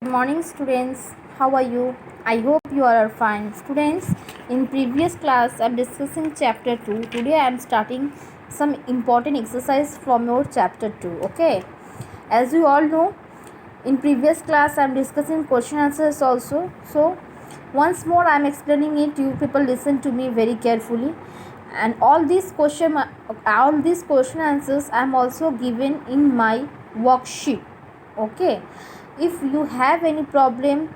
Good morning students, how are you? I hope you are fine. Students, in previous class I am discussing chapter 2. Today I am starting some important exercise from your chapter 2. Okay, as you all know, in previous class I am discussing question answers also. So once more I am explaining it. You people listen to me very carefully, and all these question answers I am also given in my worksheet. Okay, if you have any problem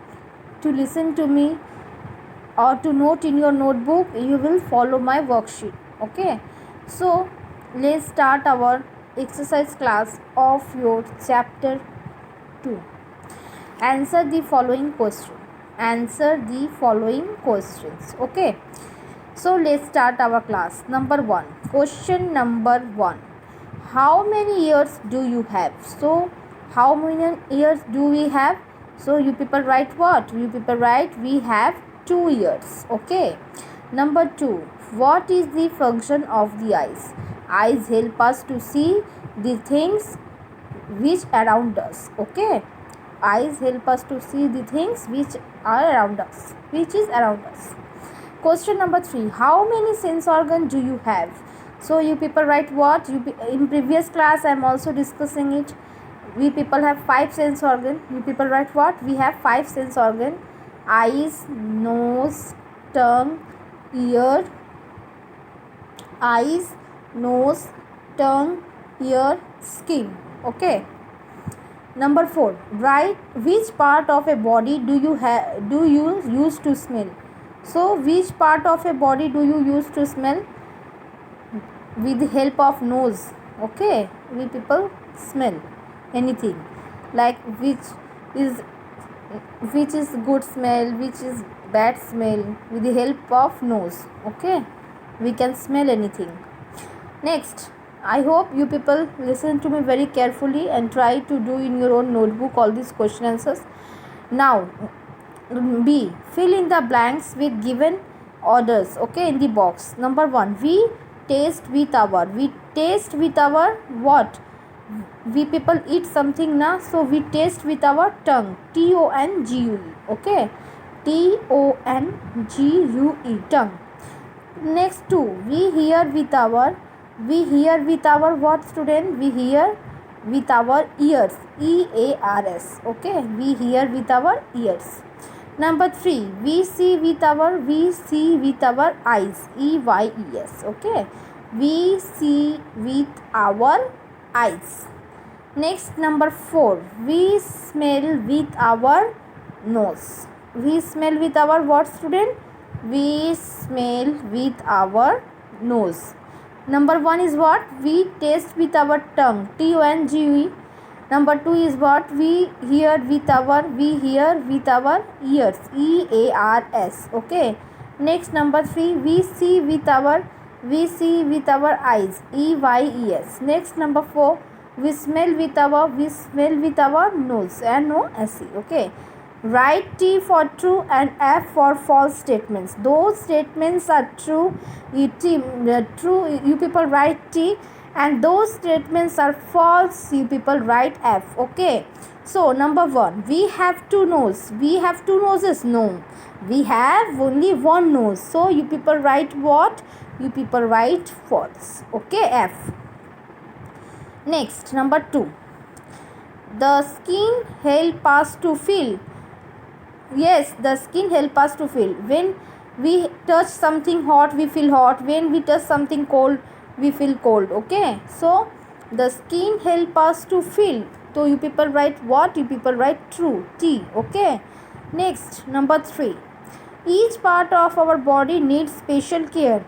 to listen to me or to note in your notebook, you will follow my worksheet. Okay, so let's start our exercise class of your chapter 2. Answer the following question. Answer the following questions. Okay, so let's start our class. Number 1, question number 1, how many years do you have? So how many years do we have? So you people write what? You people write we have 2 years. Okay, number 2, what is the function of the eyes? Eyes help us to see the things which around us. Okay, eyes help us to see the things which are around us, which is around us. Question number 3, how many sense organ do you have? So you people write what? In previous class I am also discussing it. We people have 5 sense organ. You people write what? We have 5 sense organ: eyes, nose, tongue, ear, eyes, nose, tongue, ear, skin. Okay. Number 4, write which part of a body do you use to smell? So which part of a body do you use to smell? With the help of nose. Okay, we people smell anything, like is which is good smell, which is bad smell. With the help of nose, okay, we can smell anything. Next, I hope you people listen to me very carefully and try to do in your own notebook all these question answers. Now B, fill in the blanks with given orders. Okay, in the box. Number 1, we taste with our what? We people eat something na, so we taste with our tongue. TONGUE. Okay, TONGUE, tongue. Next 2, we hear with our what, student? We hear with our ears. EARS. Okay, we hear with our ears. Number 3, we see with our eyes. EYES. Okay, we see with our eyes. Next, number 4, we smell with our nose. We smell with our what, student? We smell with our nose. Number 1 is what? We taste with our tongue. TONGUE. Number 2 is what? We hear with our ears. EARS. Okay. Next, number 3, we see with our eyes. EYES. Next, number 4, we smell with our nose. NOSE. Okay. Write T for true and F for false statements. Those statements are true. True, you people write T, and those statements are false. You people write F. Okay. So number 1, we have 2 noses. We have 2 noses. No, we have only 1 nose. So you people write what? You people write false. Okay, F. Next, number 2, the skin help us to feel. Yes, the skin help us to feel. When we touch something hot, we feel hot. When we touch something cold, we feel cold. Okay, so the skin help us to feel. So you people write what? You people write true. T. Okay. Next, number 3, each part of our body needs special care.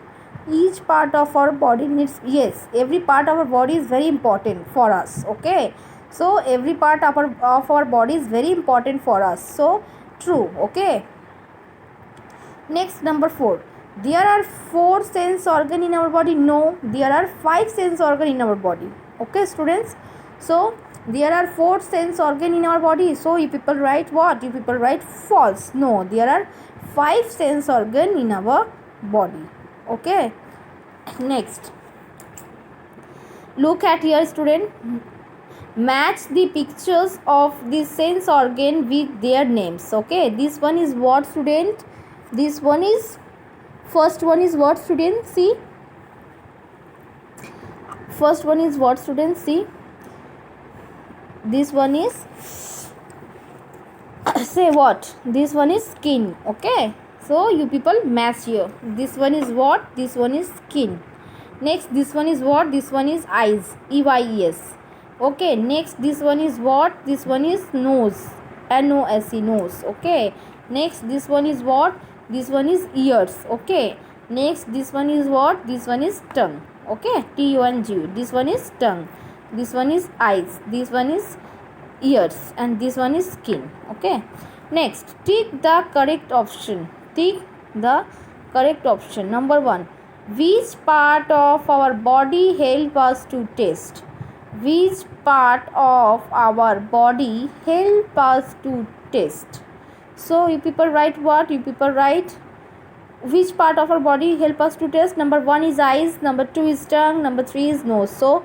Each part of our body needs, yes, every part of our body is very important for us. Okay, so every part of our body is very important for us. So true. Okay. Next, number 4, there are 4 sense organ in our body. No, there are 5 sense organ in our body. Okay, students, so there are 4 sense organ in our body. So you people write what? You people write false. No, there are 5 sense organ in our body. Okay. Next, look at here, student. Match the pictures of the sense organ with their names. Okay, this one is what, student? This one is, first one is what, student? See, first one is what, student? See, this one is say what, this one is skin. Okay, so you people match here. This one is what, this one is skin. Next, this one is what, this one is eyes, EYES. Okay, next, this one is what, this one is nose, NOSE, nose. Okay, next, this one is what, this one is ears. Okay, next, this one is what, this one is tongue. Okay, TUNG, this one is tongue, this one is eyes, this one is ears, and this one is skin. Okay, next, tick the correct option. Tick the correct option. Number 1, which part of our body help us to taste? Which part of our body help us to taste? So you people write what? You people write which part of our body help us to taste. Number 1 is eyes, number 2 is tongue, number 3 is nose. So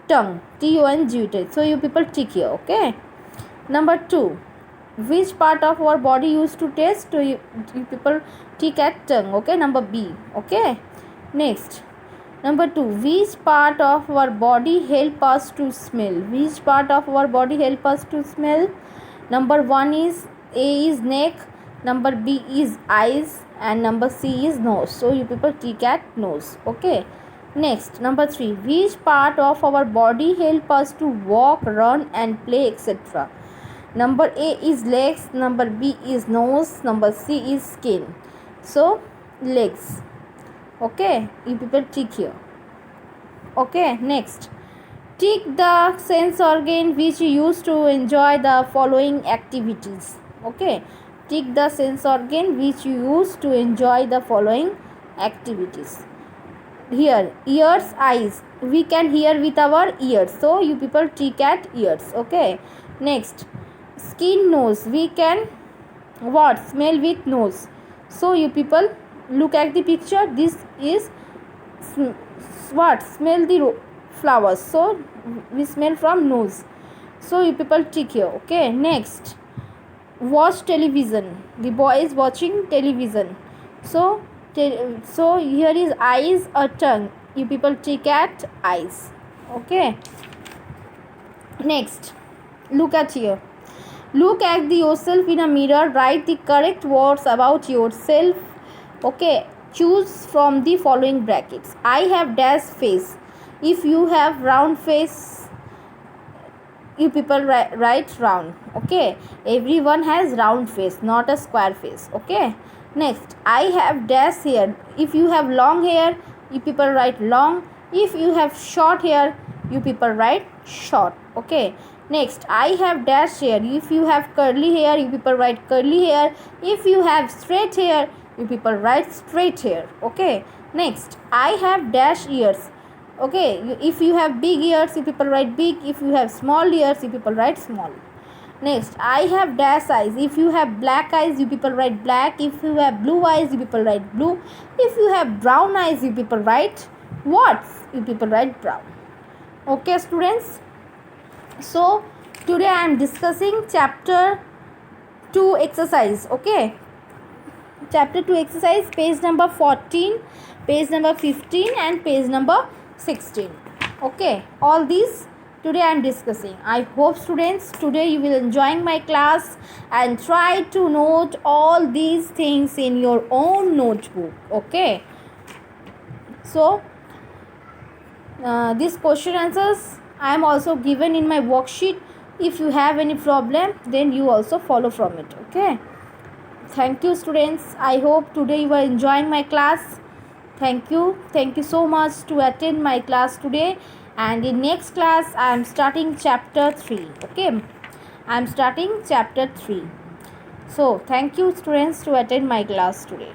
tongue, TUNG. So you people tick here. Okay. Number 2, which part of our body used to taste? So you people tick at tongue. Okay. Number B. Okay. Next, number 2, which part of our body help us to smell? Which part of our body help us to smell? Number 1 is, A is neck, number B is eyes, and number C is nose. So you people tick at nose. Okay. Next, number 3, which part of our body help us to walk, run, and play, etc.? Number A is legs, number B is nose, number C is skin. So legs. Okay, you people tick here. Okay, next, tick the sense organ which you use to enjoy the following activities. Okay, tick the sense organ which you use to enjoy the following activities. Here, ears, eyes, we can hear with our ears, so you people tick at ears. Okay, next, skin, nose, we can what, smell with nose. So you people look at the picture, this is what, smell the flowers, so we smell from nose. So you people tick here. Okay, next, watch television, the boy is watching television. So so here is eyes or tongue, you people tick at eyes. Okay, next, look at here. Look at yourself in a mirror, write the correct words about yourself. Okay, choose from the following brackets. I have dash face. If you have round face, you people write round. Okay, everyone has round face, not a square face. Okay, next, I have dash hair. If you have long hair, you people write long. If you have short hair, you people write short. Okay, next, I have dash hair. If you have curly hair, you people write curly hair. If you have straight hair, you people write straight hair. Okay, next, I have dash ears. Okay, if you have big ears, you people write big. If you have small ears, you people write small. Next, I have dash eyes. If you have black eyes, you people write black. If you have blue eyes, you people write blue. If you have brown eyes, you people write what? You people write brown. Okay, students. So today I am discussing chapter 2 exercise. Okay, chapter 2 exercise, page number 14, page number 15, and page number 16. Okay, all these today I am discussing. I hope students today you will enjoying my class and try to note all these things in your own notebook. Okay, so these question answers I am also given in my worksheet. If you have any problem, then you also follow from it. Okay, thank you students. I hope today you are enjoying my class. Thank you so much to attend my class today, and in next class I am starting chapter 3. Okay, I am starting chapter 3. So thank you students to attend my class today.